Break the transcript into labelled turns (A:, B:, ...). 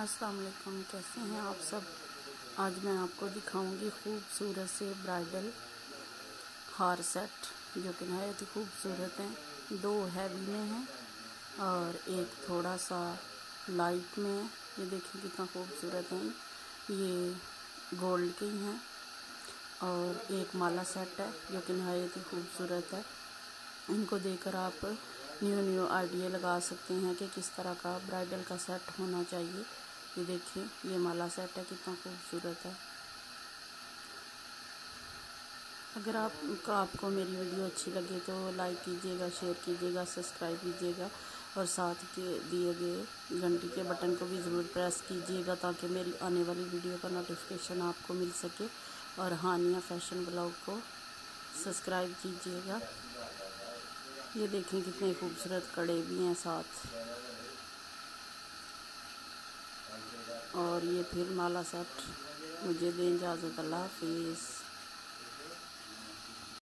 A: अस्सलाम वालेकुम, कैसे हैं आप सब। आज मैं आपको दिखाऊंगी खूबसूरत से ब्राइडल हार सेट जो कि नहायत ही खूबसूरत हैं। दो हैवी में हैं और एक थोड़ा सा लाइट में है। ये देखिए कितना खूबसूरत हैं। ये गोल्ड के ही हैं और एक माला सेट है जो कि नहायत ही खूबसूरत है। इनको देखकर आप न्यू आइडिया लगा सकते हैं कि किस तरह का ब्राइडल का सेट होना चाहिए। ये देखिए ये माला सेट है, कितना खूबसूरत है। अगर आपको मेरी वीडियो अच्छी लगे तो लाइक कीजिएगा, शेयर कीजिएगा, सब्सक्राइब कीजिएगा और साथ के दिए गए घंटी के बटन को भी ज़रूर प्रेस कीजिएगा ताकि मेरी आने वाली वीडियो का नोटिफिकेशन आपको मिल सके। और हानिया फैशन ब्लॉग को सब्सक्राइब कीजिएगा। ये देखें कितने खूबसूरत कड़े भी हैं साथ। और ये फिर माला सेट। मुझे दें इजाज़त। अल्लाह हाफिज़।